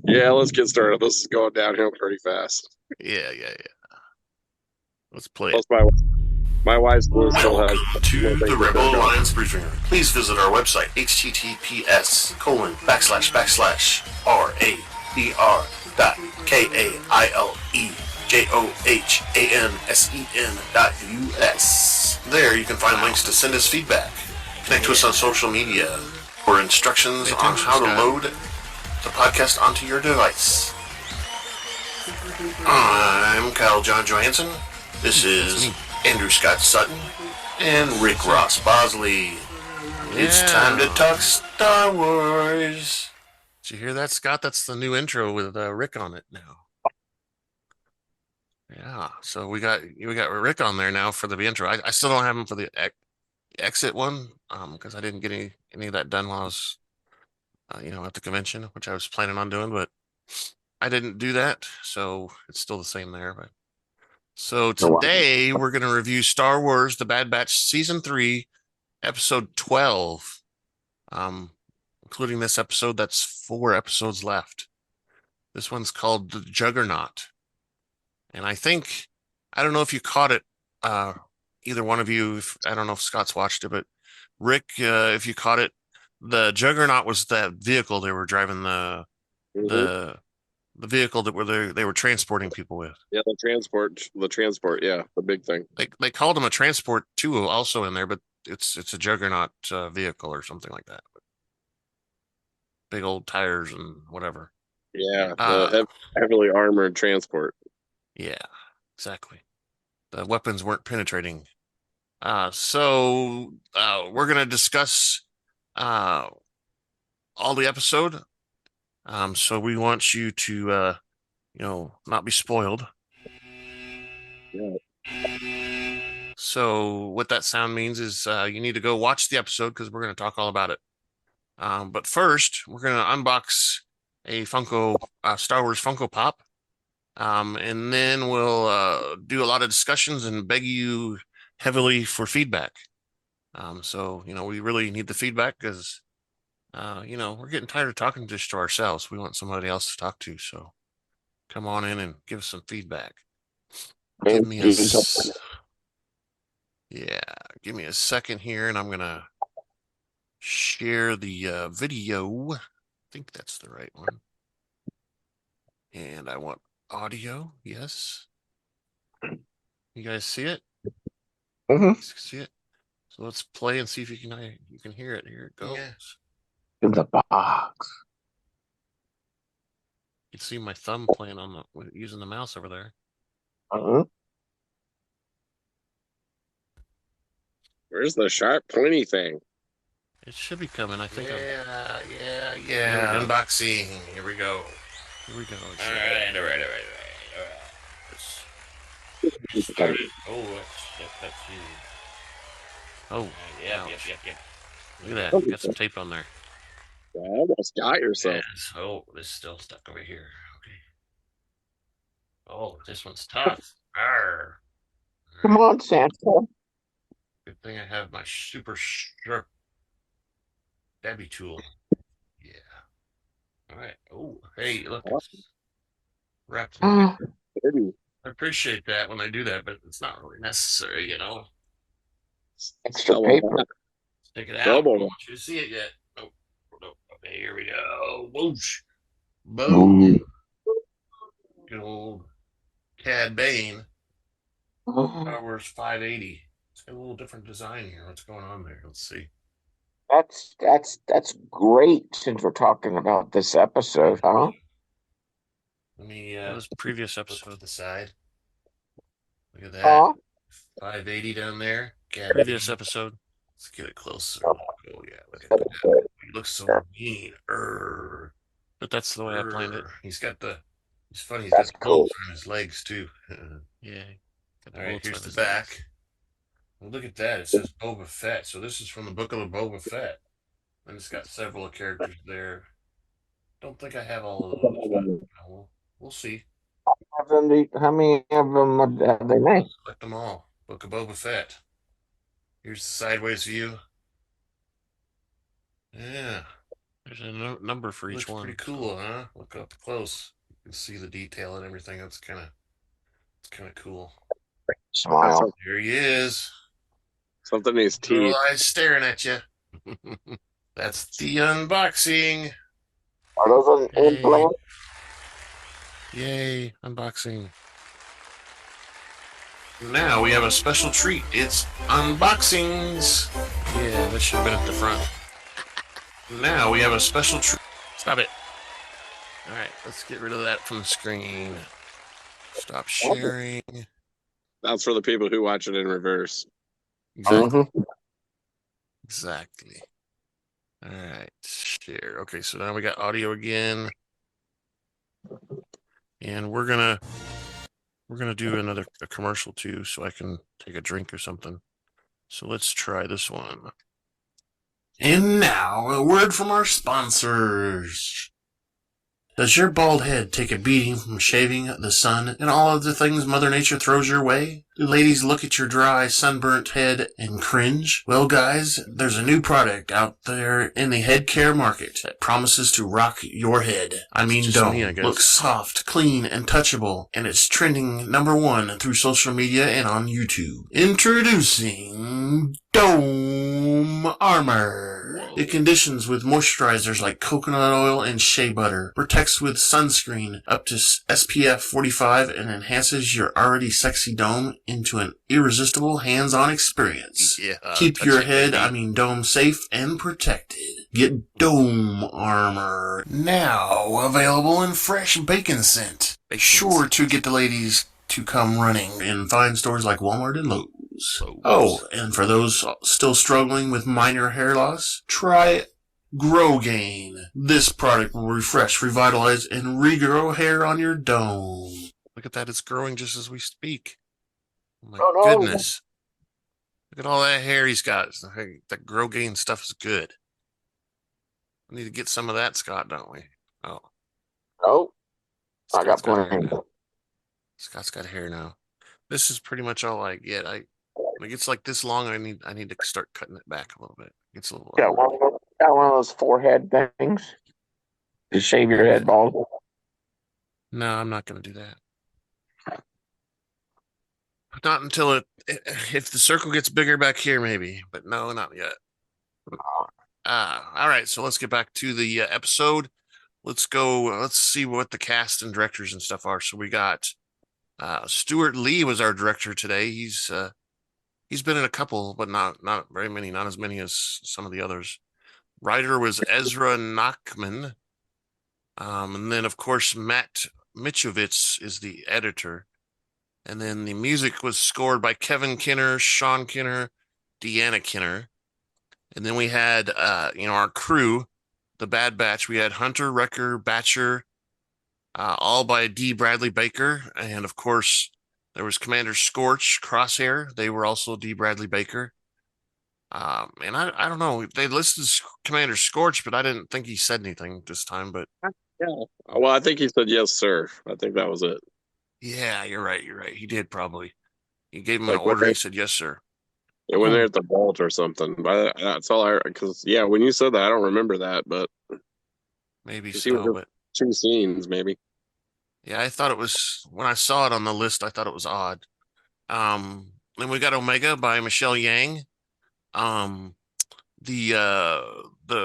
Yeah, let's get started. This is going downhill pretty fast. Yeah. Let's play Plus, it. my wife still has Welcome more to the things to Rebel cook on. Alliance Briefing. Please visit our website, https://RABR.KAILEJOHANSEN.US. There you can find links to send us feedback, connect to us on social media, or instructions on how to load the podcast onto your device. I'm Kyle John Johansson. This is Andrew Scott Sutton and Rick Ross Bosley. It's time to talk Star Wars. Did you hear that, Scott? That's the new intro with Rick on it now. Yeah, so we got Rick on there now for the intro. I still don't have him for the exit one because I didn't get any of that done while I was at the convention, which I was planning on doing, but I didn't do that, so it's still the same there. But so today we're going to review Star Wars: The Bad Batch Season 3, Episode 12. Including this episode, that's 4 episodes left. This one's called The Juggernaught. And I don't know if you caught it, either one of you. I don't know if Scott's watched it, but Rick, if you caught it, the Juggernaught was that vehicle they were driving, the vehicle that they were transporting people with. Yeah, the transport. Yeah, the big thing. They called them a transport too, also in there, but it's a Juggernaut vehicle or something like that. Big old tires and whatever. Yeah, the heavily armored transport. Yeah, exactly. The weapons weren't penetrating. So we're gonna discuss all the episode. So we want you to not be spoiled. Yeah. So what that sound means is you need to go watch the episode because we're gonna talk all about it. But first, we're gonna unbox a Star Wars Funko Pop. And then we'll do a lot of discussions and beg you heavily for feedback. So we really need the feedback because we're getting tired of talking just to ourselves. We want somebody else to talk to. So come on in and give us some feedback. Give me a second here, and I'm gonna share the video. I think that's the right one. And I want audio. Yes. You guys see it? Mm-hmm. See it? So let's play and see if you can hear it. Here it goes. Yes. In the box. You can see my thumb playing on using the mouse over there. Where's the sharp pointy thing? It should be coming. I think. Yeah. Unboxing. Here we go. Here we go. All right. Started. Oh, that's you. Oh, Yep. Look at that. You got some tape on there. You almost got yourself. Yes. Oh, this is still stuck over here. Okay. Oh, this one's tough. Arr. Come on, Santa. Good thing I have my super sharp stabby tool. Yeah. All right. Oh, hey, look, it's wrapped. I appreciate that when I do that, but it's not really necessary, Extra paper. Stick it out. I don't want you to see it yet. Oh, no. Okay, here we go. Whoosh. Boom. Good old Cad Bane. Star Wars 580. It's got a little different design here. What's going on there? Let's see. That's great since we're talking about this episode, huh? Let me this previous episode to the side. Look at that. 580 down there. Previous episode. Let's get it closer. Oh yeah, look at that. He looks so mean. But that's the way I planned it. He's funny, he's got bolts on his legs too. Yeah. All right, here's the back. Well, look at that. It says Boba Fett. So this is from the book of the Boba Fett. And it's got several characters there. Don't think I have all of those, but we'll see. How many of them have they made? Select them all. Book of Boba Fett. Here's the sideways view. Yeah. There's a number for each one. Pretty cool, huh? Look up close. You can see the detail and everything. It's kind of cool. Smile. There he is. Something in his Little teeth. eyes staring at you. That's the unboxing. Are those an implant? Yay, unboxing. Now we have a special treat. It's unboxings. Yeah, that should have been at the front. Now we have a special treat. Stop it. All right, let's get rid of that from the screen. Stop sharing. That's for the people who watch it in reverse. Exactly. Mhm. Exactly. All right, share. Okay, so now we got audio again. And we're gonna do a commercial too, so I can take a drink or something. So let's try this one. And now a word from our sponsors. Does your bald head take a beating from shaving, the sun, and all of the things Mother Nature throws your way? Do ladies look at your dry, sunburnt head and cringe? Well, guys, there's a new product out there in the head care market that promises to rock your head. I mean, don't. Looks soft, clean, and touchable, and it's trending #1 through social media and on YouTube. Introducing Dome Armor. Whoa. It conditions with moisturizers like coconut oil and shea butter, protects with sunscreen up to SPF 45, and enhances your already sexy dome into an irresistible hands-on experience. Yeah, keep your head, dome safe and protected. Get Dome Armor. Now available in fresh bacon scent. Be sure to get the ladies to come running in fine stores like Walmart and Lowe's. Oh, and for those still struggling with minor hair loss, try Grow Gain. This product will refresh, revitalize, and regrow hair on your dome. Look at that, it's growing just as we speak. Oh my goodness. Look at all that hair he's got. That Grow Gain stuff is good. We need to get some of that, Scott, don't we? Oh. Oh, I Scott's got hair plenty. now. Scott's got hair now. This is pretty much all I get. When it gets like this long, I need to start cutting it back a little bit. It's a little. Got one of those forehead things to shave your head bald. No, I'm not going to do that. Not until if the circle gets bigger back here, maybe. But no, not yet. All right, so let's get back to the episode. Let's go. Let's see what the cast and directors and stuff are. So we got Stewart Lee was our director today. He's been in a couple, but not very many, not as many as some of the others. Writer was Ezra Nachman. And then, of course, Matt Michnovetz is the editor. And then the music was scored by Kevin Kiner, Sean Kiner, Deana Kiner. And then we had, our crew, the Bad Batch. We had Hunter, Wrecker, Batcher, all by D. Bradley Baker. And, of course, there was Commander Scorch, Crosshair. They were also D. Bradley Baker. And I don't know. They listed Commander Scorch, but I didn't think he said anything this time. But yeah, well, I think he said yes, sir. I think that was it. Yeah, you're right. He did probably. He gave him an order. He said yes, sir. Yeah, when they're at the vault or something. But that's all I. Because when you said that, I don't remember that. But maybe so. But 2 scenes, maybe. Yeah, I thought it was when I saw it on the list. I thought it was odd. Then we got Omega by Michelle Yang. The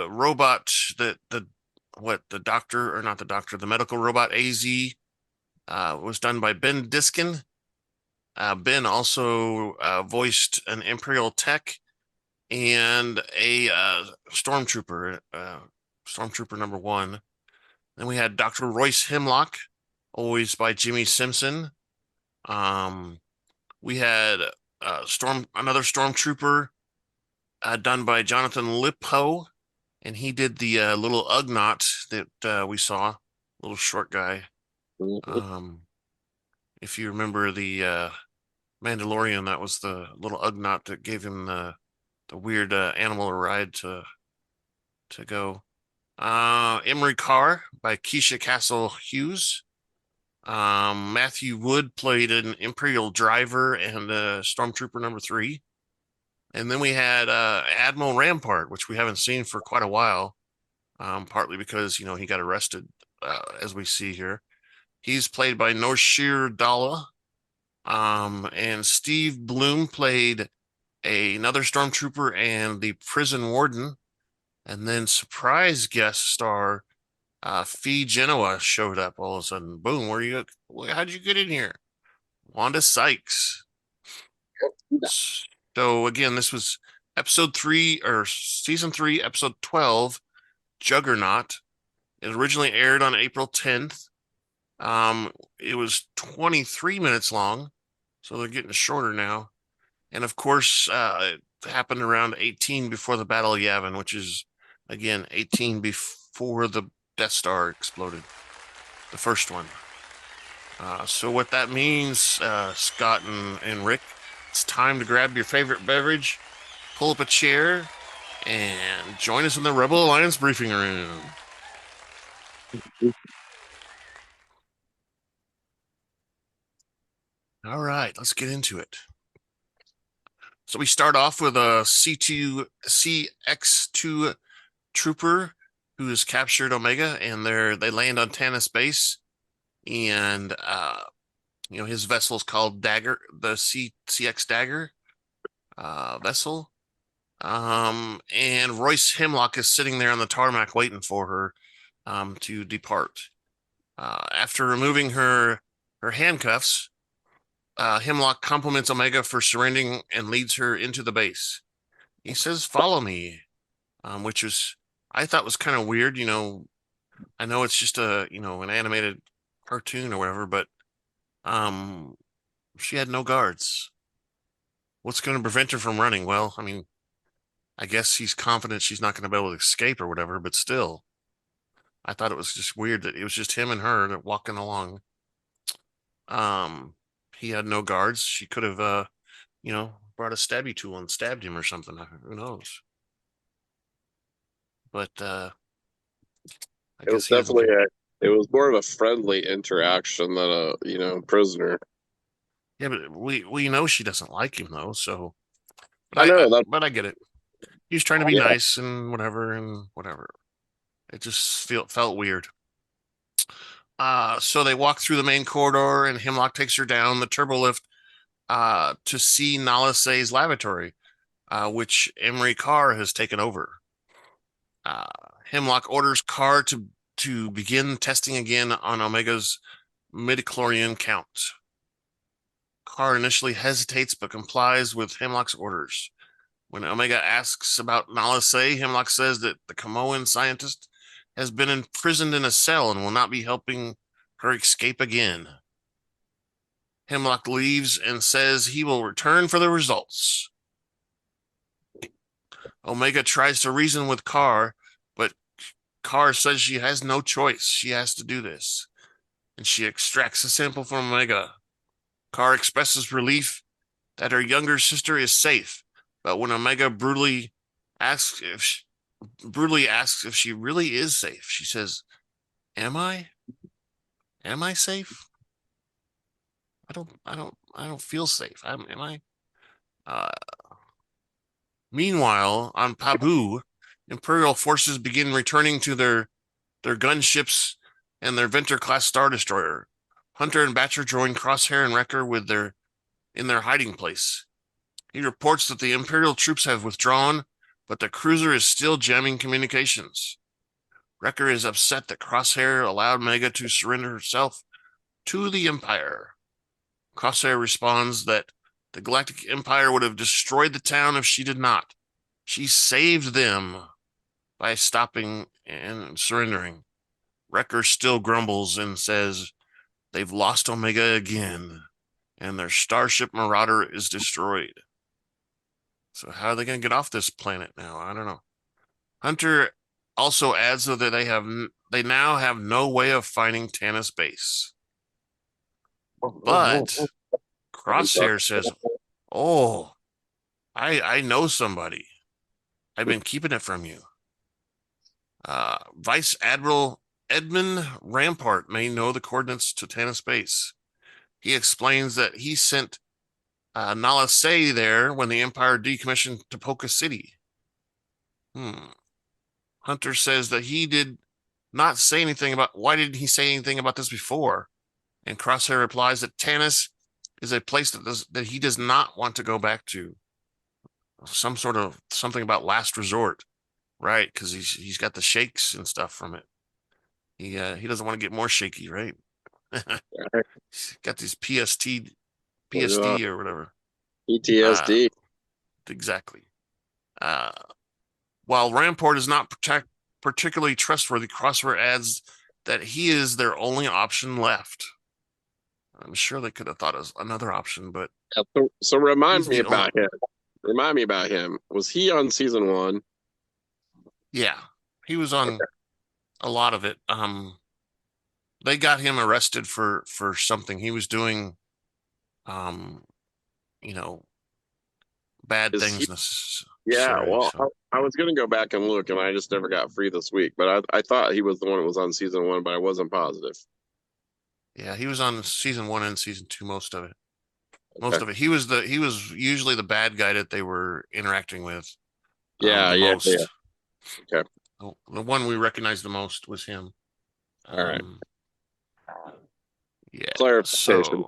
robot the doctor, or not the doctor, the medical robot AZ was done by Ben Diskin. Ben also voiced an Imperial tech and a Stormtrooper, Stormtrooper #1. Then we had Dr. Royce Hemlock, always by Jimmi Simpson. We had another Stormtrooper done by Johnathan Lipow, and he did the little Ugnaught that we saw, little short guy. If you remember the Mandalorian, that was the little Ugnaught that gave him the weird animal ride to go. Emerie Karr by Keisha Castle-Hughes. Matthew Wood played an Imperial driver and Stormtrooper #3. And then we had Admiral Rampart, which we haven't seen for quite a while, partly because, he got arrested, as we see here. He's played by Noshir Dalla. And Steve Bloom played another Stormtrooper and the prison warden. And then surprise guest star Fee Genoa showed up all of a sudden. Boom, how'd you get in here? Wanda Sykes. So again, this was episode 3 or season 3, episode 12, Juggernaught. It originally aired on April 10th. It was 23 minutes long, so they're getting shorter now. And of course, it happened around 18 before the Battle of Yavin, which is, again, 18 before the Death Star exploded, the first one. So what that means, Scott and Rick, it's time to grab your favorite beverage, pull up a chair, and join us in the Rebel Alliance briefing room. All right, let's get into it. So we start off with a CX2 trooper who has captured Omega, and they land on Tanis base, and his vessel is called Dagger, the CX Dagger vessel. And Royce Hemlock is sitting there on the tarmac waiting for her to depart. After removing her handcuffs, Hemlock compliments Omega for surrendering and leads her into the base. He says, "Follow me," which I thought was kind of weird. I know it's just an animated cartoon or whatever, but she had no guards. What's going to prevent her from running? Well, I guess he's confident she's not going to be able to escape or whatever, but still, I thought it was just weird that it was just him and her that walking along. He had no guards. She could have, brought a stabby tool and stabbed him or something. Who knows? But I it was definitely it was more of a friendly interaction than a prisoner. Yeah, but we know she doesn't like him though. So, I know but I get it. He's trying to be nice and whatever. It just felt weird. So they walk through the main corridor, and Hemlock takes her down the turbo lift to see Nala Se's lavatory, which Emerie Karr has taken over. Hemlock orders Karr to begin testing again on Omega's midichlorian count. Karr initially hesitates but complies with Hemlock's orders. When Omega asks about Nala Se, Hemlock says that the Kamoan scientist has been imprisoned in a cell and will not be helping her escape again. Hemlock leaves and says he will return for the results. Omega tries to reason with Karr, but Karr says she has no choice. She has to do this. And she extracts a sample from Omega. Karr expresses relief that her younger sister is safe, but when Omega brutally asks if she really is safe, she says, "Am I? Am I safe? I don't feel safe. Am I?" Meanwhile, on Pabu, Imperial forces begin returning to their gunships and their Venture-class Star Destroyer. Hunter and Batcher join Crosshair and Wrecker in their hiding place. He reports that the Imperial troops have withdrawn, but the cruiser is still jamming communications. Wrecker is upset that Crosshair allowed Omega to surrender herself to the Empire. Crosshair responds that the Galactic Empire would have destroyed the town if she did not. She saved them by stopping and surrendering. Wrecker still grumbles and says they've lost Omega again, and their starship Marauder is destroyed. So how are they going to get off this planet now? I don't know. Hunter also adds that they now have no way of finding Tanis base. But Crosshair says, "Oh, I know somebody. I've been keeping it from you." Vice Admiral Edmund Rampart may know the coordinates to Tanis base. He explains that he sent Nala say there when the Empire decommissioned Topoka City? Hunter says that he did not say anything about, why didn't he say anything about this before? And Crosshair replies that Tanis is a place that he does not want to go back to. Some sort of something about last resort, right? Because he's got the shakes and stuff from it. He doesn't want to get more shaky, right? He's got these PSD or whatever. PTSD. Exactly. While Rampart is not particularly trustworthy, Crosshair adds that he is their only option left. I'm sure they could have thought of another option, but so remind me about him. Remind me about him. Was he on season 1? Yeah, he was on a lot of it. They got him arrested for something he was doing. Bad things. I was going to go back and look, and I just never got free this week. But I thought he was the one that was on season 1, but I wasn't positive. Yeah, he was on season 1 and season 2, most of it. Most of it. He was usually the bad guy that they were interacting with. Most. Yeah. Okay. The one we recognized the most was him. All right. Yeah. Clarification.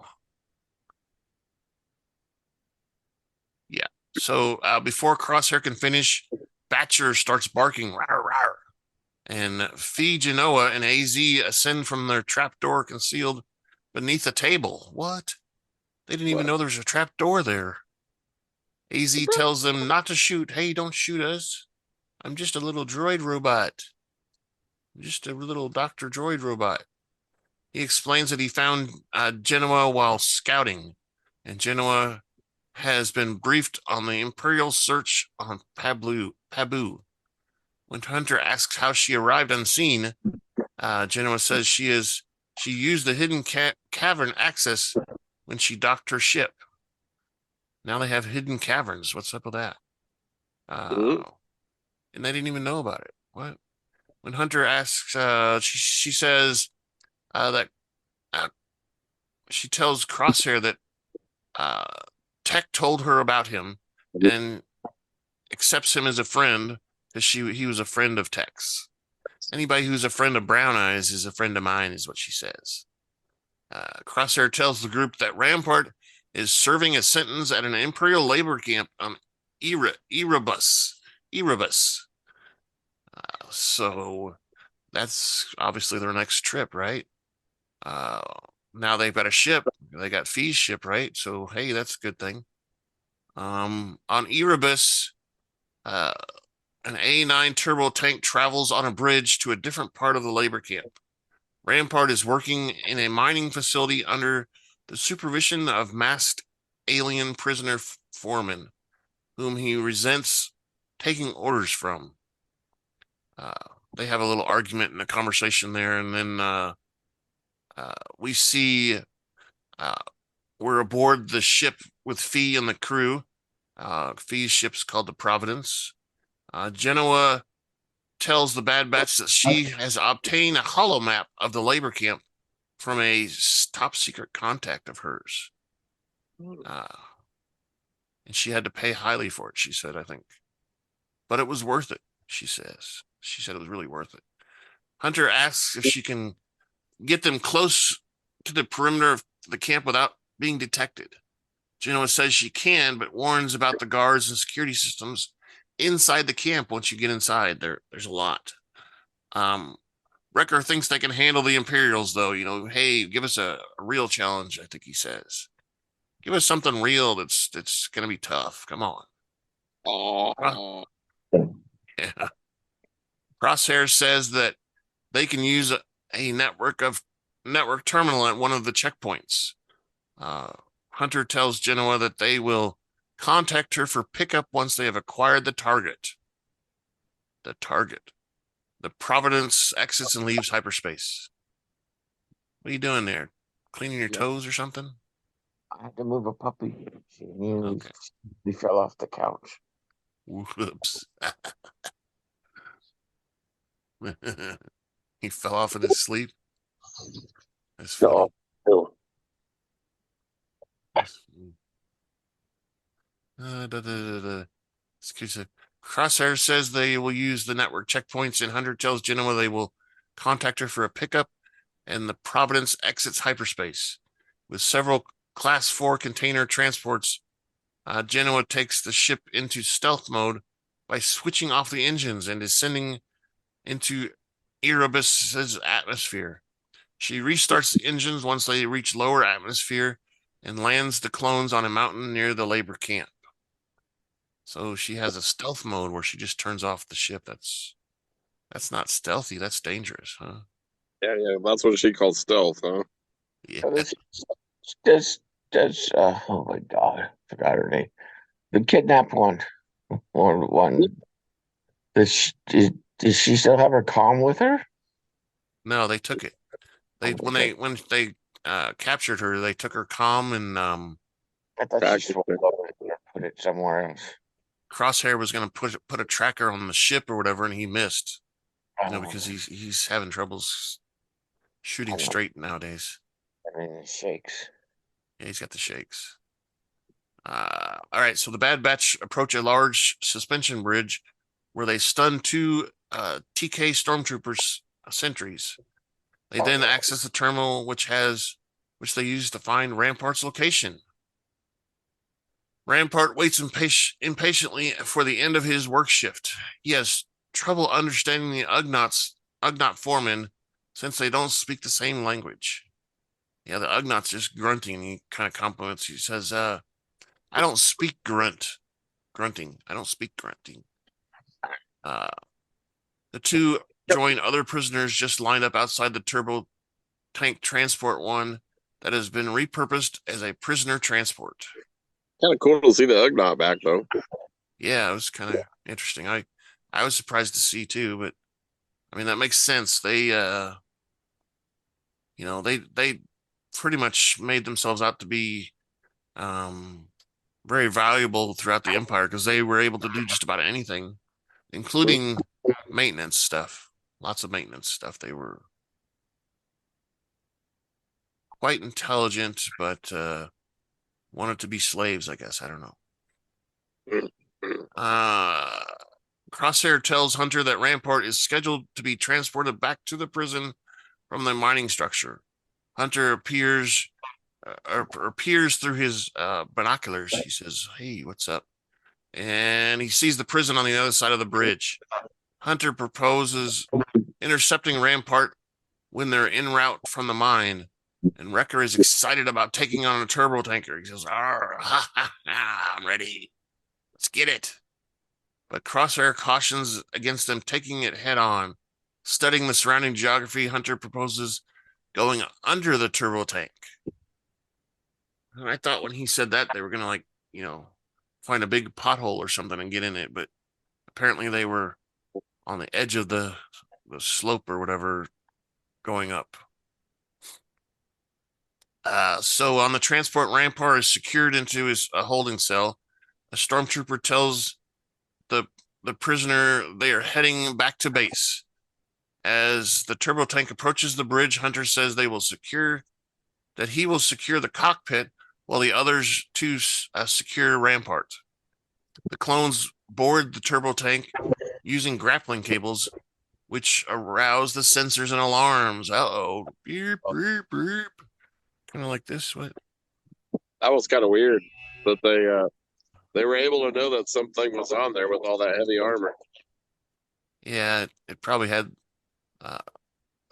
So before Crosshair can finish, Batcher starts barking, rawr, rawr. And Fee, Genoa, and AZ ascend from their trapdoor concealed beneath a table. What? They didn't even know there was a trapdoor there. AZ tells them not to shoot. Hey, don't shoot us. I'm just a little droid robot. Just a little Dr. Droid robot. He explains that he found Genoa while scouting, and Genoa has been briefed on the Imperial search on Pabu. When Hunter asks how she arrived unseen, Genoa says she used the hidden cavern access when she docked her ship. Now they have hidden caverns. What's up with that? And they didn't even know about it. What? When Hunter asks, she says that she tells Crosshair that Tech told her about him and accepts him as a friend because he was a friend of Tech's. Anybody who's a friend of Brown Eyes is a friend of mine, is what she says. Crosshair tells the group that Rampart is serving a sentence at an Imperial labor camp on Erebus. So that's obviously their next trip, right? Now they've got a ship. They got Fee's ship, right? So, hey, that's a good thing. On Erebus, an A9 turbo tank travels on a bridge to a different part of the labor camp. Rampart is working in a mining facility under the supervision of masked alien prisoner foreman, whom he resents taking orders from. They have a little argument and a conversation there, and then we see we're aboard the ship with Fee and the crew. Fee's ship's called the Providence. Genoa tells the Bad Batch that she has obtained a holo map of the labor camp from a top secret contact of hers. And she had to pay highly for it, she said, I think. But it was worth it, she says. She said it was really worth it. Hunter asks if she can get them close to the perimeter of the camp without being detected. Genoa says she can, but warns about the guards and security systems inside the camp. Once you get inside, there's a lot. Wrecker thinks they can handle the Imperials, though. Hey, give us a real challenge, I think he says. Give us something real that's going to be tough. Come on. Yeah. Crosshair says that they can use a network terminal at one of the checkpoints. Hunter tells Genoa that they will contact her for pickup once they have acquired the target. The Providence exits and leaves hyperspace. What are you doing there? Cleaning your toes or something? I had to move a puppy. He fell off the couch. Whoops. He fell off in his sleep. That's funny. No. Excuse me. Crosshair says they will use the network checkpoints, and Hunter tells Genoa they will contact her for a pickup, and the Providence exits hyperspace. With several Class 4 container transports, Genoa takes the ship into stealth mode by switching off the engines and descending into Erebus's atmosphere. She restarts the engines once they reach lower atmosphere and lands the clones on a mountain near the labor camp. So she has a stealth mode where she just turns off the ship. That's not stealthy. That's dangerous, huh? Yeah, that's what she calls stealth, huh? Yeah. Does oh my God, I forgot her name. The kidnapped one. Does she still have her comm with her? No, they took it. When they captured her, they took her comm, and I thought she swallowed it or put it somewhere else. Crosshair was going to put a tracker on the ship or whatever, and he missed. Because he's having troubles shooting straight nowadays. I mean, it shakes. Yeah, he's got the shakes. All right, so the Bad Batch approach a large suspension bridge where they stun two TK Stormtroopers sentries. They then access the terminal, which they use to find Rampart's location. Rampart waits impatiently for the end of his work shift. He has trouble understanding the Ugnaught foremen since they don't speak the same language. Yeah, the Ugnaught's just grunting. He kind of compliments. He says, I don't speak grunting. I don't speak grunting. The two join other prisoners just lined up outside the turbo tank transport one that has been repurposed as a prisoner transport. Kind of cool to see the Ugnaught back, though. Yeah, it was kind of interesting. I was surprised to see too, but I mean that makes sense. They they pretty much made themselves out to be very valuable throughout the Empire because they were able to do just about anything, including maintenance stuff. Lots of maintenance stuff. They were quite intelligent, but wanted to be slaves, I guess. I don't know. Crosshair tells Hunter that Rampart is scheduled to be transported back to the prison from the mining structure. Hunter appears through his binoculars. He says, "Hey, what's up?" And he sees the prison on the other side of the bridge. Hunter proposes intercepting Rampart when they're en route from the mine, and Wrecker is excited about taking on a turbo tanker. He says, I'm ready. Let's get it. But Crosshair cautions against them taking it head on. Studying the surrounding geography, Hunter proposes going under the turbo tank. And I thought when he said that, they were going to, find a big pothole or something and get in it. But apparently they were on the edge of the slope or whatever going up. So on the transport, Rampart is secured into his holding cell. A stormtrooper tells the prisoner they are heading back to base. As the turbo tank approaches the bridge, Hunter says he will secure the cockpit while the others two secure Rampart. The clones board the turbo tank using grappling cables, which arouse the sensors and alarms. Uh-oh. Beep, beep, beep. Kind of like this. What? That was kind of weird that they were able to know that something was on there with all that heavy armor. Yeah, it probably had a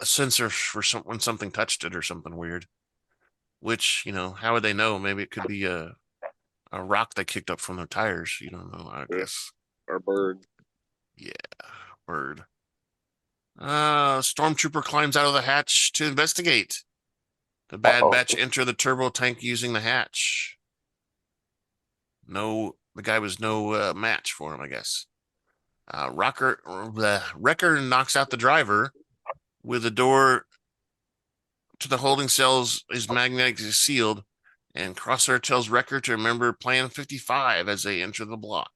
sensor for when something touched it or something weird. Which, how would they know? Maybe it could be a rock they kicked up from their tires. You don't know, I guess. Or bird. Yeah, bird. Stormtrooper climbs out of the hatch to investigate. The Bad Batch enter the turbo tank using the hatch. The guy was no match for him, I guess. Wrecker knocks out the driver with the door to the holding cells is magnetically sealed, and Crosshair tells Wrecker to remember Plan 55 as they enter the block.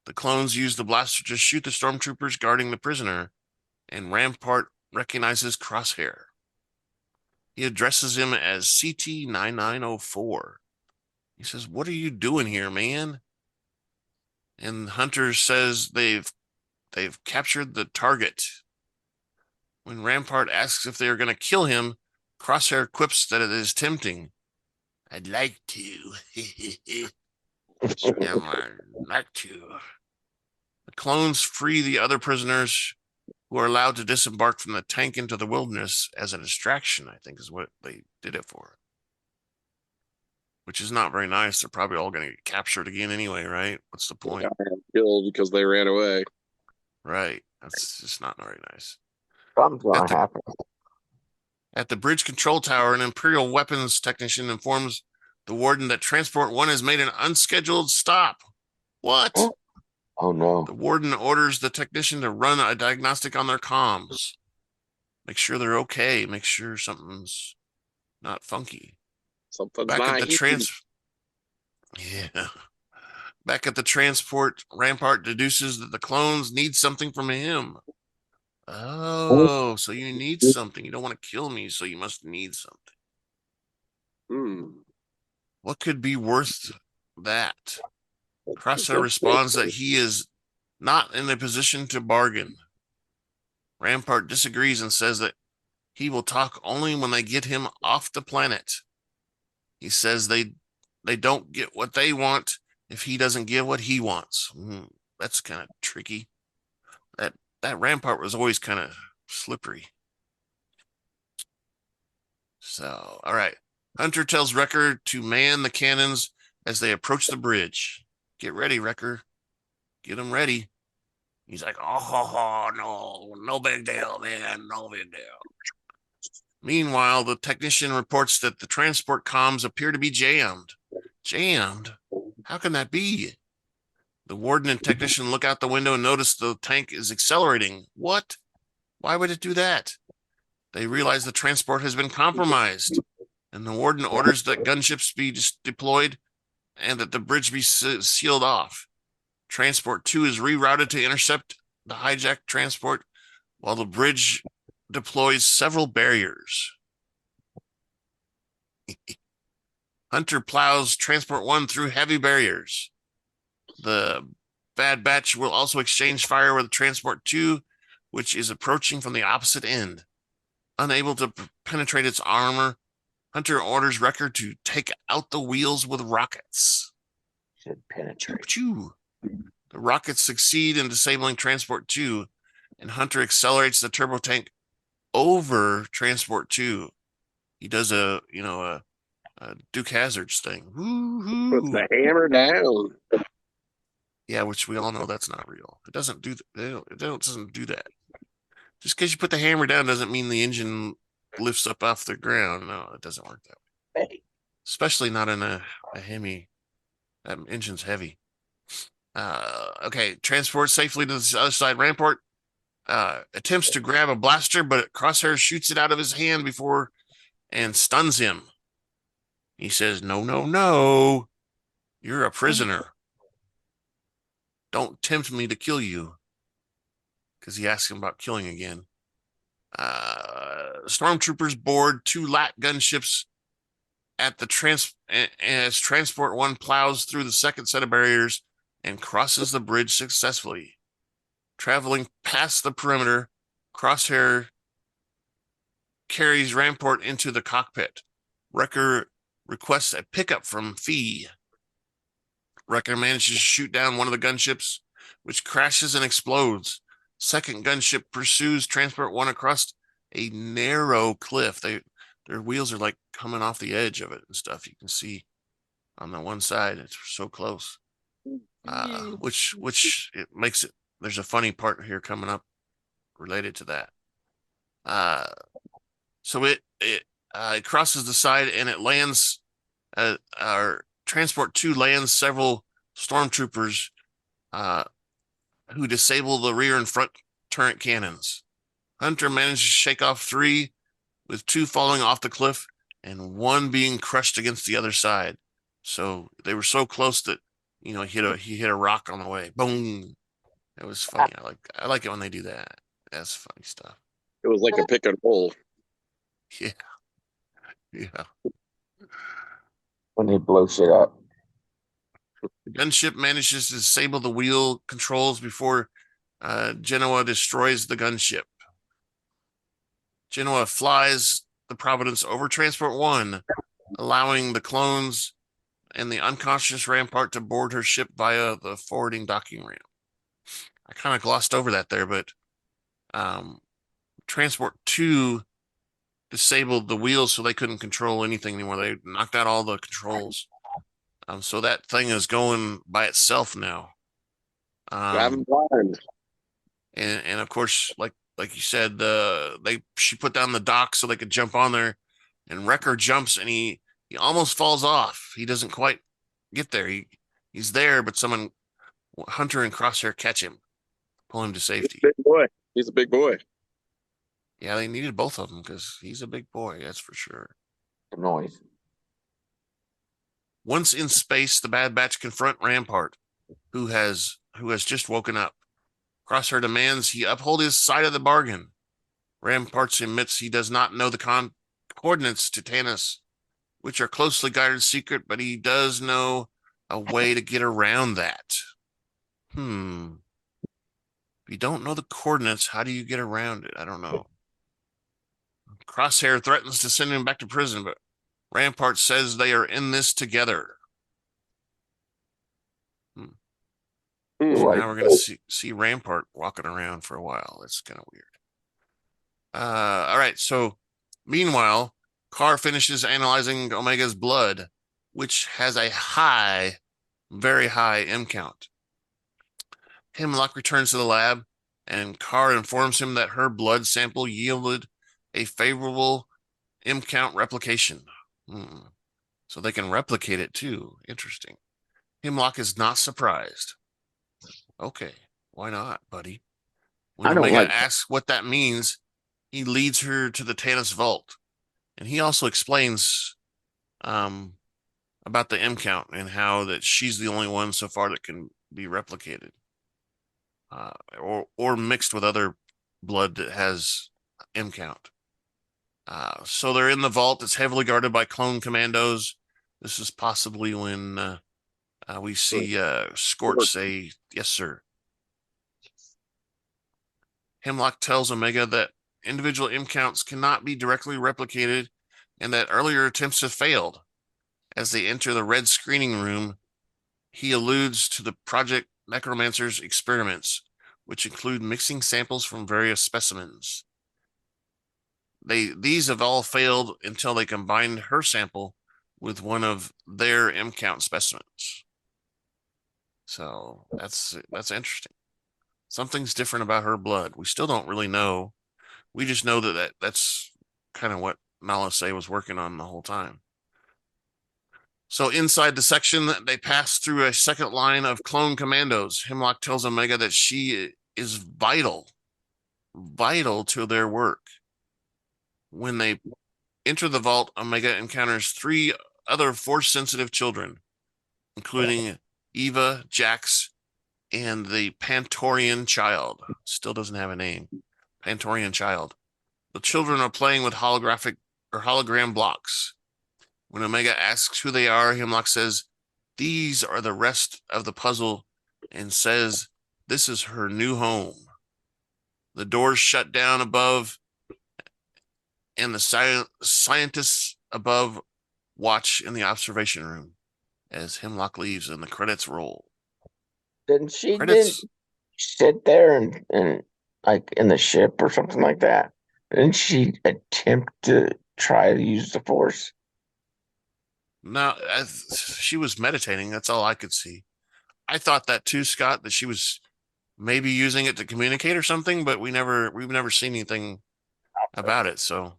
The clones use the blaster to shoot the stormtroopers guarding the prisoner, and Rampart recognizes Crosshair. He addresses him as CT-9904. He says, "What are you doing here, man?" And Hunter says they've captured the target. When Rampart asks if they are going to kill him, Crosshair quips that it is tempting. "I'd like to." Yeah, I'd like to. The clones free the other prisoners who are allowed to disembark from the tank into the wilderness as a distraction, I think is what they did it for. Which is not very nice. They're probably all going to get captured again anyway, right? What's the point? Killed because they ran away. Right. That's just not very nice. Something's gonna happen. At the bridge control tower, an Imperial weapons technician informs the warden that Transport 1 has made an unscheduled stop. What? Oh no. The warden orders the technician to run a diagnostic on their comms. Make sure they're okay. Make sure something's not funky. Something's Back not at the Yeah. Back at the transport, Rampart deduces that the clones need something from him. Oh, so you need something. You don't want to kill me, so you must need something. What could be worth that? Crosshair responds that he is not in a position to bargain. Rampart disagrees and says that he will talk only when they get him off the planet. He says they don't get what they want if he doesn't get what he wants. That's kind of tricky. That Rampart was always kind of slippery. So, all right. Hunter tells Wrecker to man the cannons as they approach the bridge. Get ready, Wrecker. Get them ready. He's like, oh, no big deal, man. No big deal. Meanwhile, the technician reports that the transport comms appear to be jammed. Jammed? How can that be? The warden and technician look out the window and notice the tank is accelerating. What? Why would it do that? They realize the transport has been compromised, and the warden orders that gunships be deployed and that the bridge be sealed off. Transport 2 is rerouted to intercept the hijacked transport while the bridge deploys several barriers. Hunter plows Transport 1 through heavy barriers. The Bad Batch will also exchange fire with Transport 2, which is approaching from the opposite end. Unable to penetrate its armor, Hunter orders Wrecker to take out the wheels with rockets. Should penetrate. Choo. The rockets succeed in disabling Transport 2, and Hunter accelerates the turbo tank over Transport 2. He does a Duke Hazards thing. Put the hammer down. Yeah, which we all know that's not real. It doesn't do it doesn't do that. Just because you put the hammer down doesn't mean the engine lifts up off the ground. No, it doesn't work that way. Especially not in a Hemi. That engine's heavy. Okay, transport safely to the other side. Rampart attempts to grab a blaster, but Crosshair shoots it out of his hand before and stuns him. He says, no, you're a prisoner. Don't tempt me to kill you. Because he asks him about killing again. Stormtroopers board 2 LAT gunships at the as Transport 1 plows through the second set of barriers and crosses the bridge successfully. Traveling past the perimeter, Crosshair carries Rampart into the cockpit. Wrecker requests a pickup from Fee. Wrecker manages to shoot down one of the gunships, which crashes and explodes. Second gunship pursues Transport 1 across a narrow cliff. Their wheels are like coming off the edge of it and stuff. You can see on the one side, it's so close. Which it makes it. There's a funny part here coming up related to that. So it crosses the side and it lands. Our Transport 2 lands several stormtroopers who disable the rear and front turret cannons. Hunter manages to shake off 3, with 2 falling off the cliff and 1 being crushed against the other side. So they were so close that he hit a rock on the way. Boom! It was funny. I like it when they do that. That's funny stuff. It was like a pick and roll. Yeah. When they blow shit up. The gunship manages to disable the wheel controls before Genoa destroys the gunship. Genoa flies the Providence over Transport 1, allowing the clones and the unconscious Rampart to board her ship via the forwarding docking ramp. I kind of glossed over that there, but Transport 2 disabled the wheels so they couldn't control anything anymore. They knocked out all the controls. So that thing is going by itself now. Driving blind. And of course, like you said, she put down the dock so they could jump on there, and Wrecker jumps and he almost falls off. He doesn't quite get there. He's there, but Hunter and Crosshair catch him, pull him to safety. Big boy. He's a big boy. Yeah, they needed both of them because he's a big boy, that's for sure. The noise. Once in space, the Bad Batch confront Rampart, who has just woken up. Crosshair demands he uphold his side of the bargain. Rampart admits he does not know the coordinates to Tanis, which are closely guarded secret, but he does know a way to get around that. If you don't know the coordinates, how do you get around it? I don't know. Crosshair threatens to send him back to prison, but Rampart says they are in this together. So now we're going to see Rampart walking around for a while. That's kind of weird. All right. So meanwhile, Karr finishes analyzing Omega's blood, which has a very high M count. Hemlock returns to the lab, and Karr informs him that her blood sample yielded a favorable M count replication. So they can replicate it too. Interesting. Hemlock is not surprised. Okay, why not, buddy? When Omega asks what that means, he leads her to the Tanis vault, and he also explains about the M count and how that she's the only one so far that can be replicated, or mixed with other blood that has M count. So they're in the vault. It's heavily guarded by clone commandos. This is possibly when we see Scorch say, "Yes, sir." Hemlock tells Omega that individual M counts cannot be directly replicated and that earlier attempts have failed. As they enter the red screening room, he alludes to the Project Necromancer's experiments, which include mixing samples from various specimens. These have all failed until they combined her sample with one of their M count specimens. So that's interesting. Something's different about her blood. We still don't really know. We just know that's kind of what Nala Se was working on the whole time. So inside the section, they pass through a second line of clone commandos. Hemlock tells Omega that she is vital to their work. When they enter the vault, Omega encounters 3 other force-sensitive children, including Eva, Jax, and the Pantorian child. Still doesn't have a name. Pantorian child. The children are playing with hologram blocks. When Omega asks who they are, Hemlock says, "These are the rest of the puzzle," and says, "This is her new home." The doors shut down above, and the scientists above watch in the observation room as Hemlock leaves and the credits roll. Didn't she sit there and like in the ship or something like that? Didn't she attempt to try to use the Force? No, she was meditating. That's all I could see. I thought that too, Scott, that she was maybe using it to communicate or something, but we've never seen anything about it. So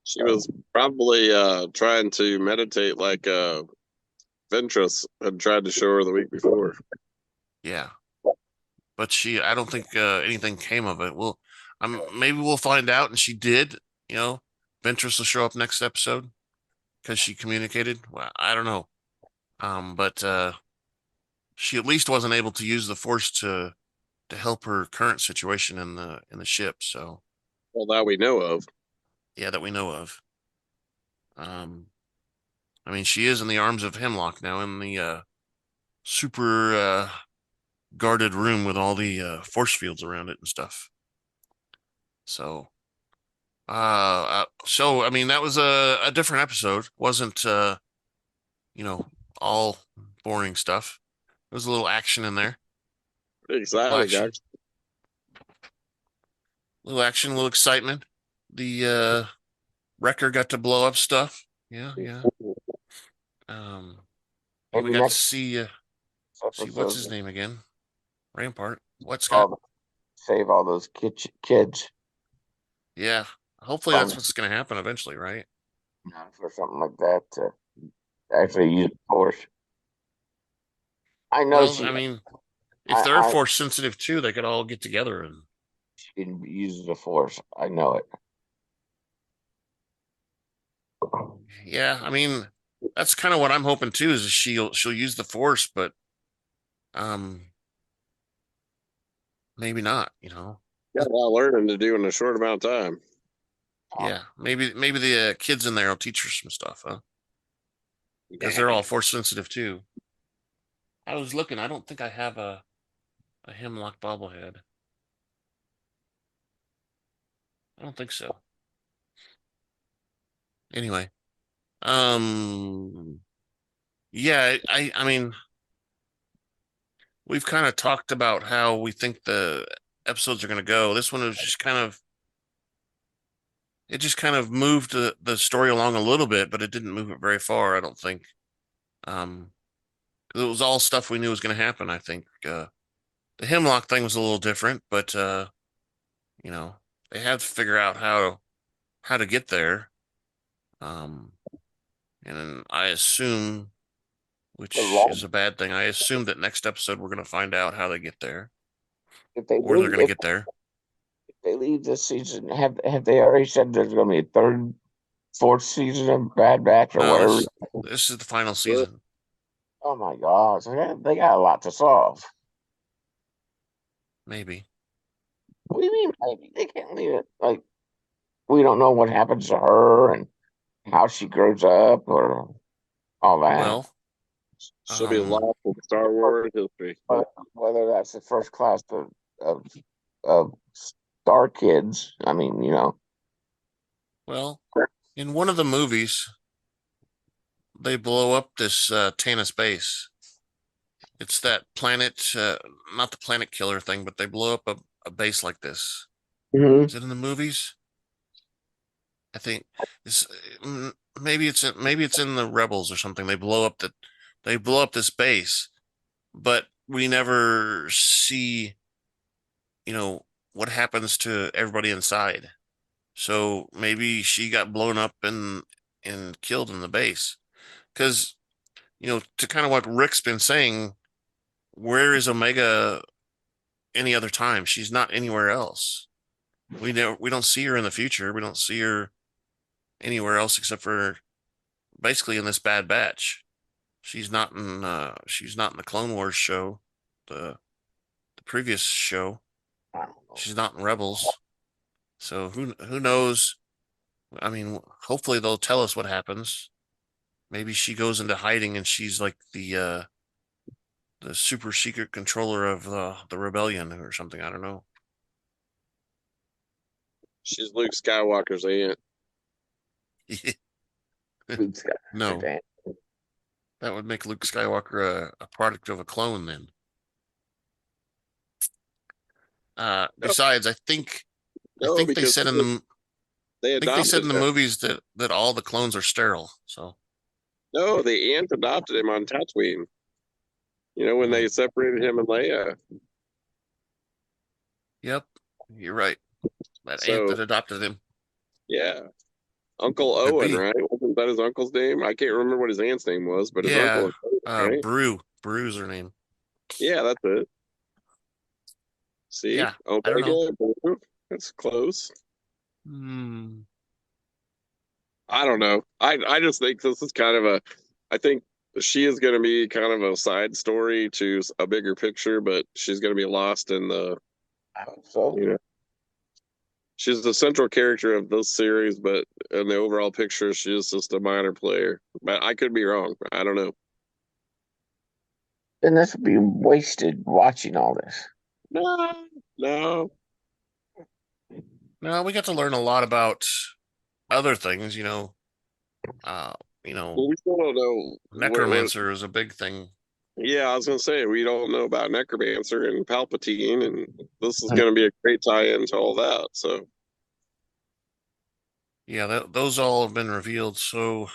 she was probably trying to meditate like Ventress had tried to show her the week before. Yeah, but I don't think anything came of it. Well, maybe we'll find out. And she did. Ventress will show up next episode because she communicated. Well, I don't know. But she at least wasn't able to use the Force to help her current situation in the ship. So, well, that we know of. Yeah, that we know of. I mean, she is in the arms of Hemlock now in the super guarded room with all the force fields around it and stuff. So so I mean that was a different episode. Wasn't all boring stuff. There was a little action in there. Exciting, guys. Little action, a little excitement. The wrecker got to blow up stuff. Yeah. We got to see what's his name again? Rampart. What's got save all those kids. Yeah. Hopefully that's what's going to happen eventually, right? For something like that to actually use force. I know. Well, I mean, if they're force sensitive too, they could all get together and she can use the force. I know it. Yeah, I mean, that's kind of what I'm hoping too. Is she'll use the force, but maybe not. Got a lot of learning to do in a short amount of time. Yeah, maybe the kids in there will teach her some stuff, huh? Because they're all force sensitive too. I was looking. I don't think I have a Hemlock bobblehead. I don't think so. Anyway, yeah, I mean, we've kind of talked about how we think the episodes are going to go. This one was just kind of moved the story along a little bit, but it didn't move it very far, I don't think. It was all stuff we knew was going to happen, I think. The Hemlock thing was a little different, but they had to figure out how to get there. And I assume, which is a bad thing, I assume that next episode we're going to find out how they get there. They're going to get there. If they leave this season, have they already said there's going to be a third, fourth season of Bad Batch or whatever? This is the final season. Oh my gosh, they got a lot to solve. Maybe. What do you mean maybe? They can't leave it like we don't know what happens to her and how she grows up or all that. Well, she'll be lost in Star Wars history. Whether that's the first class of Star Kids, I mean, Well, in one of the movies, they blow up this Tanis base. It's that planet, not the planet killer thing, but they blow up a base like this. Mm-hmm. Is it in the movies? I think it's maybe it's in the Rebels or something. They blow up this base, but we never see, what happens to everybody inside. So maybe she got blown up and killed in the base. Because, to kind of what Rick's been saying, where is Omega any other time? She's not anywhere else. We don't see her in the future. We don't see her anywhere else except for basically in this Bad Batch. She's not in the Clone Wars show, the previous show. She's not in Rebels. So who knows? I mean, hopefully they'll tell us what happens. Maybe she goes into hiding and she's like the super secret controller of the rebellion or something. I don't know. She's Luke Skywalker's aunt. No, that would make Luke Skywalker a product of a clone then. Besides, I think they said in the movies that all the clones are sterile. So no, the aunt adopted him on Tatooine. When they separated him and Leia. Yep, you're right. That aunt that adopted him. Yeah. Uncle Owen, right? Wasn't that his uncle's name? I can't remember what his aunt's name was, but his uncle was Owen, right? Bru's her name. Yeah, that's it. See? Yeah, I don't know. That's close. I don't know. I just think this is kind of I think she is going to be kind of a side story to a bigger picture, but she's going to be lost in the. I hope so. She's the central character of this series, but in the overall picture, she is just a minor player. But I could be wrong. I don't know. then this would be wasted watching all this. No, no. No, we got to learn a lot about other things, Well, we still don't know necromancer is a big thing. Yeah, I was gonna say we don't know about Necromancer and Palpatine, and this is gonna be a great tie-in to all that. So Yeah, those all have been revealed. So,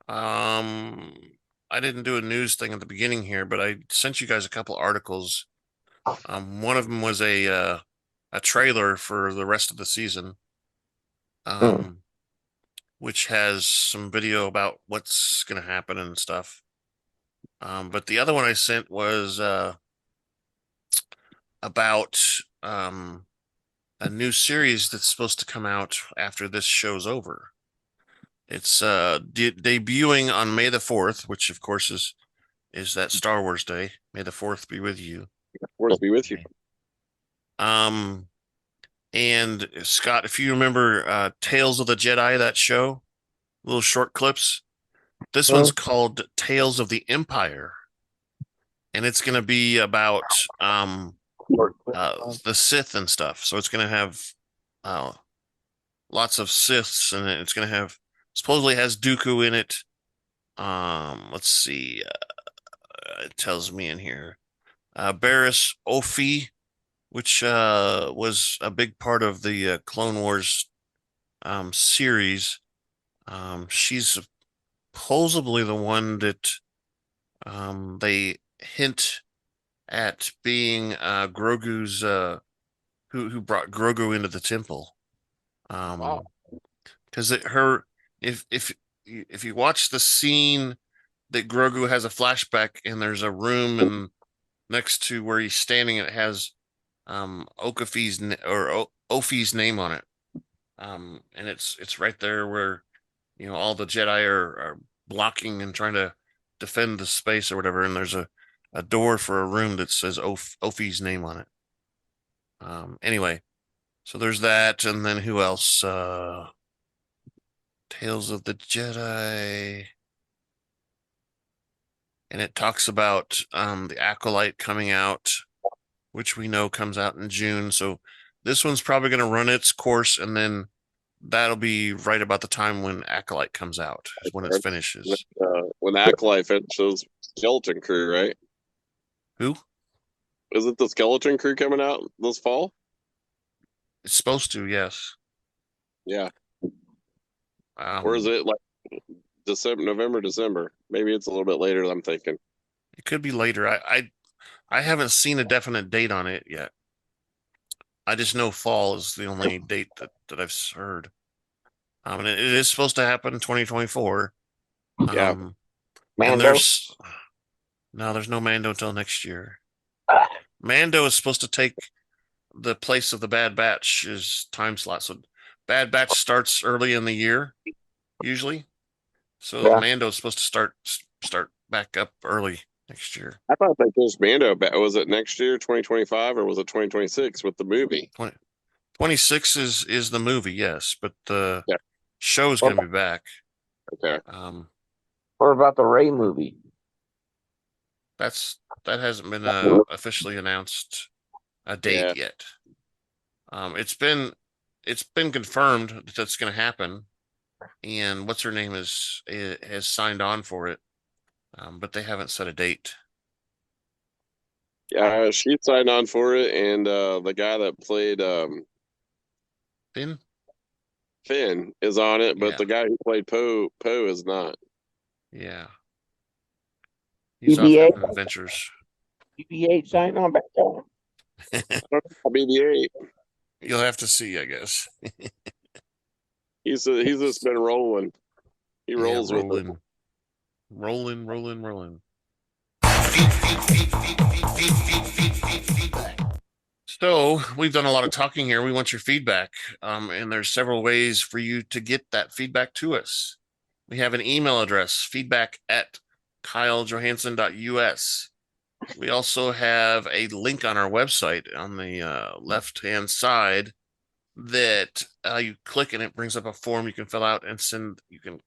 I didn't do a news thing at the beginning here, but I sent you guys a couple articles. One of them was a trailer for the rest of the season, which has some video about what's going to happen and stuff. But the other one I sent was about a new series that's supposed to come out after this show's over. It's debuting on May the 4th, which of course is that Star Wars Day. May the 4th be with you. Force be with you. And Scott, if you remember Tales of the Jedi, that show, little short clips, this one's called Tales of the Empire. And it's going to be about the Sith and stuff. So it's going to have lots of Siths, and it's going to have, supposedly has Dooku in it. Let's see. It tells me in here. Barriss Offee, which was a big part of the Clone Wars series. She's supposedly the one that they hint at being Grogu's who brought Grogu into the temple. Because if you watch the scene that Grogu has a flashback and there's a room and next to where he's standing, it has Offee's name on it. And it's right there where all the Jedi are blocking and trying to defend the space or whatever, and there's a door for a room that says Offee's name on it. Anyway, so there's that, and then who else? Tales of the Jedi. And it talks about the Acolyte coming out, which we know comes out in June. So this one's probably going to run its course, and then that'll be right about the time when Acolyte comes out, is when it finishes. When the Acolyte finishes, Skeleton Crew, right? Who? Isn't the Skeleton Crew coming out this fall? It's supposed to, yes. Yeah. Or is it like November, December? Maybe it's a little bit later than I'm thinking. It could be later. I haven't seen a definite date on it yet. I just know fall is the only date that I've heard. And it is supposed to happen in 2024. Yeah. And there's no Mando until next year. Mando is supposed to take the place of the Bad Batch's time slot. So Bad Batch starts early in the year, usually. So Mando is supposed to start back up early next year. I thought they pushed Mando back. Was it next year, 2025, or was it 2026 with the movie? 26 is the movie, yes, but the show is going to be back. Okay. What about the Rey movie? That hasn't been officially announced a date yet. It's been confirmed that that's going to happen, and what's her name has signed on for it, but they haven't set a date. Yeah, she signed on for it, and the guy that played Finn is on it, but the guy who played Poe is not. Yeah. He's off having adventures. BB-8 signed on back on. BB-8. You'll have to see, I guess. He's just been rolling. He rolls with it. Rolling. So we've done a lot of talking here. We want your feedback. And there's several ways for you to get that feedback to us. We have an email address, feedback@kylejohansson.us. We also have a link on our website on the left-hand side that you click and it brings up a form you can fill out and you can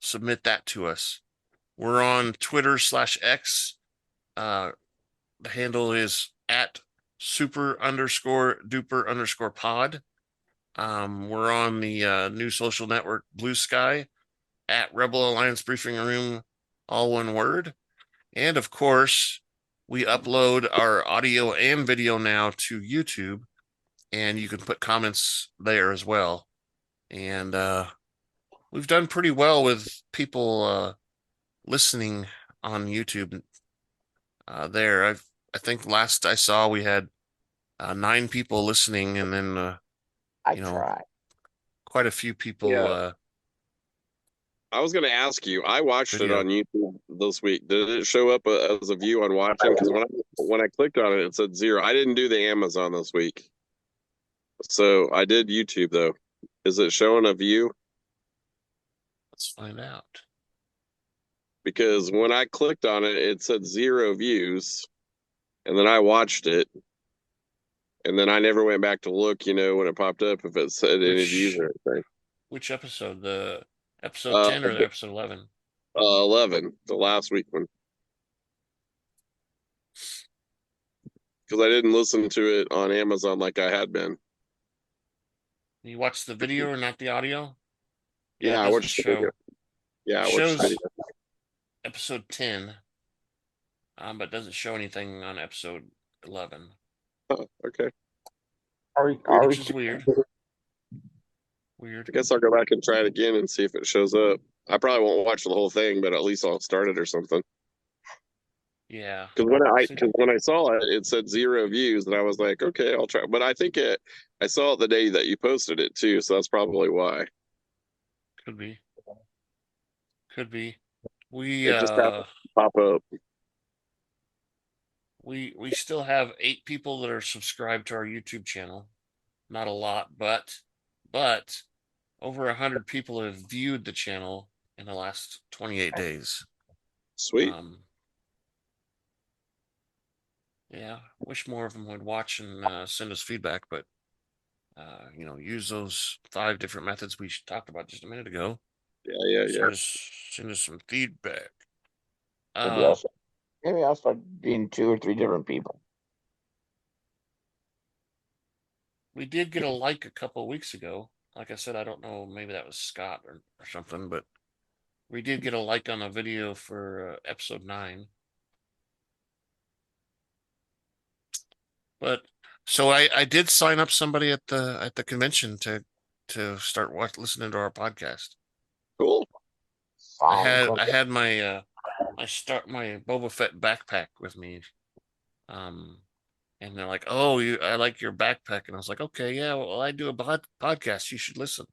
submit that to us. We're on Twitter /X. The handle is at super_duper_pod. We're on the new social network Blue Sky at Rebel Alliance Briefing Room, all one word. And of course, we upload our audio and video now to YouTube, and you can put comments there as well. And we've done pretty well with people listening on YouTube there. I think last I saw we had 9 people listening, and then I tried. quite a few people. I was going to ask you. I watched Video. it on YouTube this week. Did it show up as a view on watching? Because when I clicked on it, it said 0. I didn't do the Amazon this week, so I did YouTube though. Is it showing a view? Let's find out. Because when I clicked on it, it said 0 views, and then I watched it, and then I never went back to look. When it popped up, if it said any views or anything. Which episode? The episode 10 or the episode 11? 11, the last week one. Because I didn't listen to it on Amazon like I had been. You watched the video or not the audio? Yeah, I watched the video. Yeah, I watched the video. Episode 10, but doesn't show anything on episode 11. Oh, okay. Which is weird. Weird. I guess I'll go back and try it again and see if it shows up. I probably won't watch the whole thing, but at least I'll start it or something. Yeah. Because when I saw it, it said 0 views, and I was like, okay, I'll try. But I think I saw it the day that you posted it too, so that's probably why. Could be. It just happened to pop up. We still have 8 people that are subscribed to our YouTube channel. Not a lot, but over 100 people have viewed the channel in the last 28 days. Sweet. Yeah, wish more of them would watch and send us feedback, but use those 5 different methods we talked about just a minute ago. Yeah. Send us some feedback. Maybe I'll start being 2 or 3 different people. We did get a like a couple of weeks ago. Like I said, I don't know, maybe that was Scott or something, but we did get a like on a video for episode 9. But so I did sign up somebody at the convention to start listening to our podcast. Cool. I had my my Boba Fett backpack with me, and they're like, "Oh, I like your backpack," and I was like, "Okay, yeah, well, I do a podcast. You should listen."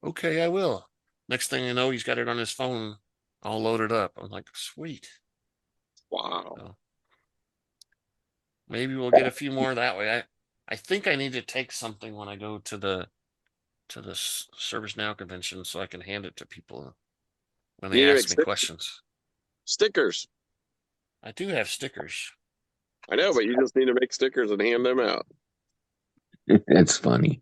Okay, I will. Next thing you know, he's got it on his phone, all loaded up. I'm like, sweet. Wow. So maybe we'll get a few more that way. I think I need to take something when I go to the Service Now convention so I can hand it to people when they ask me questions. Stickers. I do have stickers. I know, but you just need to make stickers and hand them out. That's funny.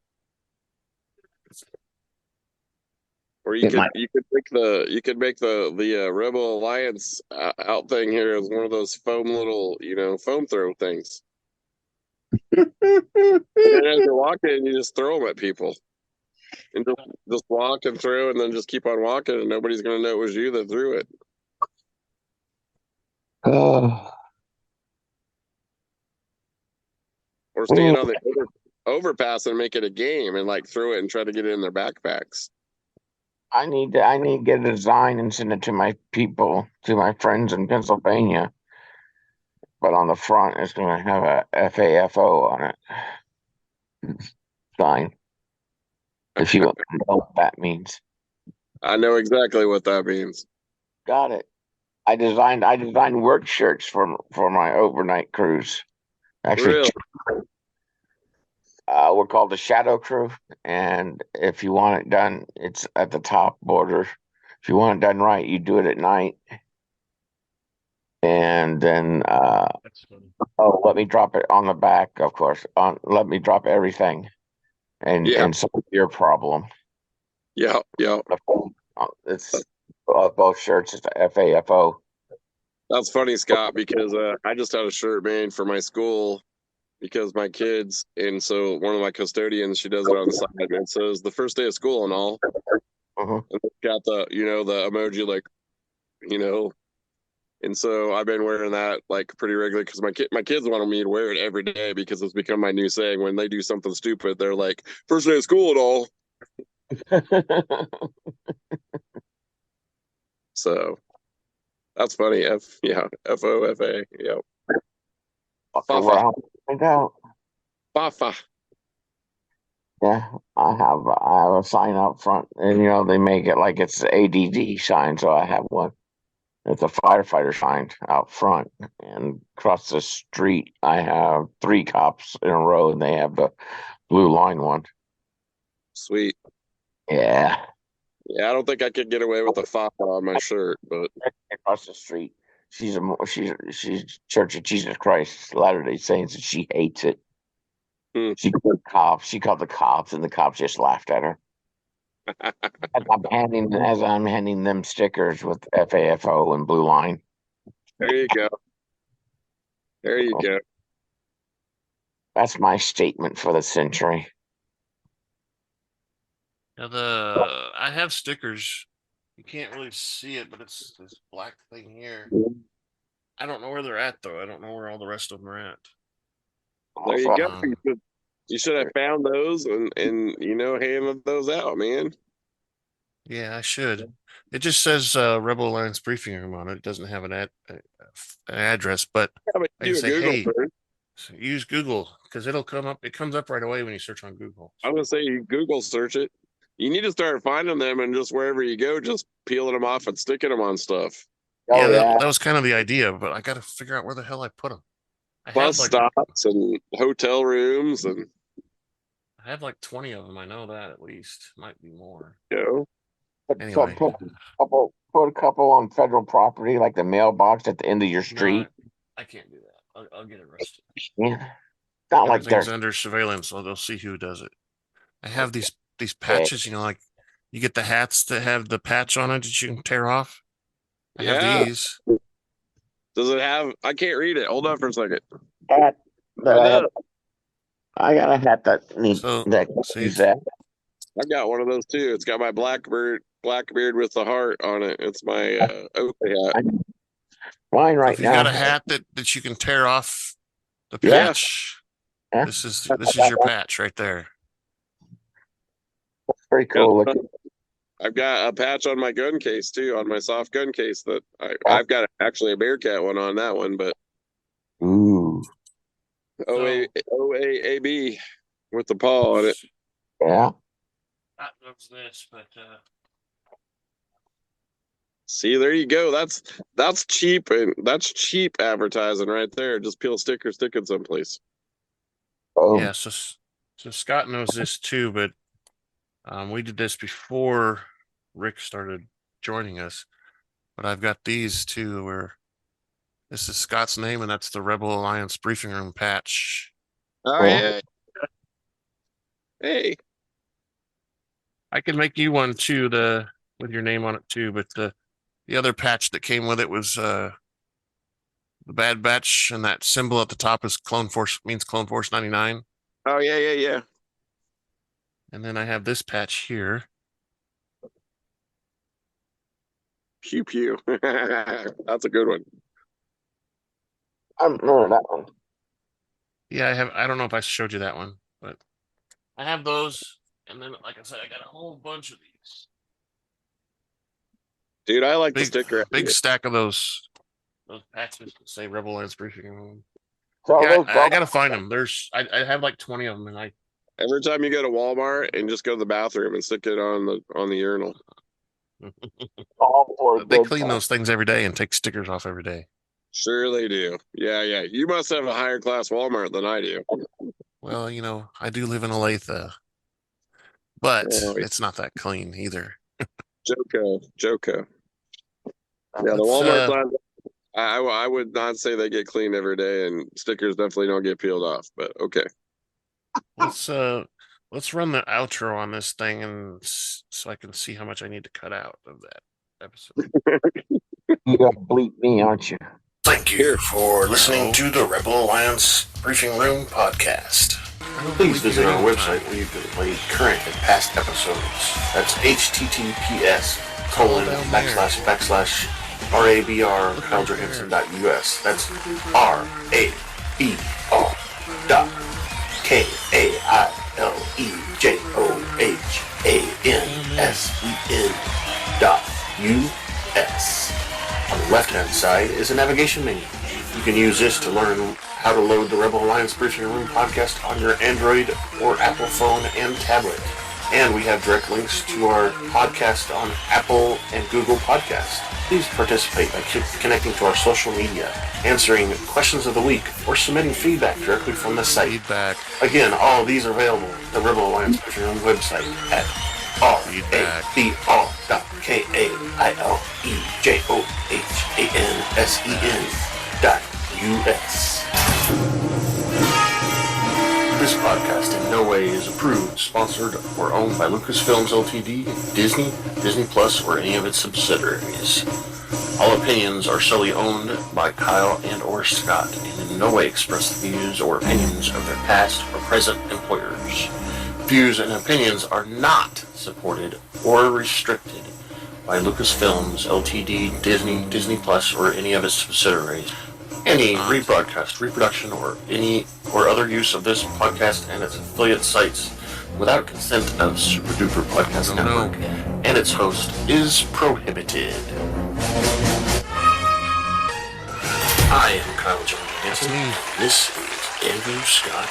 Or you could make the Rebel Alliance out thing here as one of those foam little foam throw things. And then as you're walking, you just throw them at people, and just walk and throw, and then just keep on walking, and nobody's going to know it was you that threw it. Oh. Or stand on the overpass and make it a game and throw it and try to get it in their backpacks. I need to get a design and send it to my friends in Pennsylvania. But on the front, it's going to have a FAFO on it. Sign. If you know what that means. I know exactly what that means. Got it. I designed work shirts for my overnight cruise. Actually, really? We're called the Shadow Crew, and if you want it done, it's at the top border. If you want it done right, you do it at night. And then, let me drop it on the back, of course. Let me drop everything, and solve your problem. Yeah. It's Both shirts. It's FAFO. That's funny, Scott, because I just had a shirt made for my school because my kids, and so one of my custodians, she does it on the side, and it says the first day of school and all. And it's got the, the emoji, like, and so I've been wearing that like pretty regularly because my kids wanted me to wear it every day because it's become my new saying. When they do something stupid, they're like, first day of school and all. So that's funny. FOFA. Yep. Fafa. Fafa. Yeah, I have a sign out front, and they make it like it's the ADD sign, so I have one. It's a firefighter sign out front, and across the street, I have 3 cops in a row, and they have the blue line one. Sweet. Yeah. Yeah, I don't think I could get away with a Fafa on my shirt, but across the street, she's Church of Jesus Christ Latter-day Saints, and she hates it. She called the cops, and the cops just laughed at her. As I'm handing them stickers with FAFO and blue line. There you go. There you go. That's my statement for the century. Now I have stickers. You can't really see it, but it's this black thing here. I don't know where they're at though. I don't know where all the rest of them are at. There you go. You should have found those and handed those out, man. Yeah, I should. It just says Rebel Alliance briefing room on it. It doesn't have an address, but I can say, hey, use Google because it'll come up. It comes up right away when you search on Google. I'm gonna say you Google search it. You need to start finding them and just wherever you go, just peeling them off and sticking them on stuff. Yeah, that was kind of the idea, but I got to figure out where the hell I put them. Bus stops and hotel rooms, and I have like 20 of them. I know that at least. Might be more. Anyway. Put a couple on federal property, like the mailbox at the end of your street. No, I can't do that. I'll get arrested. Yeah. Not like everything's under surveillance, so they'll see who does it. I have these patches, like you get the hats that have the patch on it that you can tear off. I have these. Does it have? I can't read it. Hold on for a second. I got a hat that needs that. I've got one of those too. It's got my Blackbeard with the heart on it. It's my Oakley hat. Mine right now. If you got a hat that you can tear off the patch, this is your patch right there. That's pretty cool. I've got a patch on my gun case too, on my soft gun case that I've got actually a Bearcat one on that one, but OAAB with the paw on it. Yeah. That was this, but see, there you go. That's cheap, and that's cheap advertising right there. Just peel sticker, stick it someplace. Yeah, so Scott knows this too, but we did this before Rick started joining us. But I've got these too, where this is Scott's name, and that's the Rebel Alliance briefing room patch. Oh yeah. Hey. I can make you one too, with your name on it too, but the other patch that came with it was the Bad Batch, and that symbol at the top is Clone Force 99. Oh yeah. And then I have this patch here. Pew pew. That's a good one. I remember that one. Yeah, I don't know if I showed you that one, but I have those. And then, like I said, I got a whole bunch of these. Dude, I like the sticker. Big stack of those patches that say Rebel Alliance briefing room. So I gotta find them. I have like 20 of them, and every time you go to Walmart and just go to the bathroom and stick it on the urinal. They clean those things every day and take stickers off every day. Sure they do. Yeah. You must have a higher class Walmart than I do. Well, I do live in Olathe, but it's not that clean either. Joko. Yeah, the Walmart side, I would not say they get cleaned every day, and stickers definitely don't get peeled off, but okay. Let's run the outro on this thing, and so I can see how much I need to cut out of that episode. You got to bleep me, aren't you? Thank you for listening to the Rebel Alliance Briefing Room podcast. Please visit our website where you can play current and past episodes. That's https://RABR.KaileJohansson.us. That's RABR.KaileJohansen.us. On the left-hand side is a navigation menu. You can use this to learn how to load the Rebel Alliance Briefing Room podcast on your Android or Apple phone and tablet. And we have direct links to our podcast on Apple and Google Podcasts. Please participate by connecting to our social media, answering questions of the week, or submitting feedback directly from the site. Again, all of these are available at the Rebel Alliance Briefing Room website at RABR.KaileJohansen.us. This podcast in no way is approved, sponsored, or owned by Lucasfilms Ltd., Disney, Disney Plus, or any of its subsidiaries. All opinions are solely owned by Kyle and or Scott, and in no way express the views or opinions of their past or present employers. Views and opinions are not supported or restricted by Lucasfilms Ltd., Disney, Disney Plus, or any of its subsidiaries. Any rebroadcast, reproduction, or any or other use of this podcast and its affiliate sites without consent of Super Duper Podcast Network and its host is prohibited. I am Kyle Johnathan. This is Andrew Scott.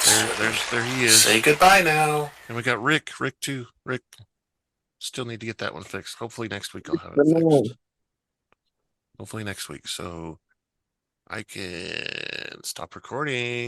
There he is. Say goodbye now. And we got Rick too. Rick, still need to get that one fixed. Hopefully next week I'll have it fixed. Hopefully next week. So I can stop recording.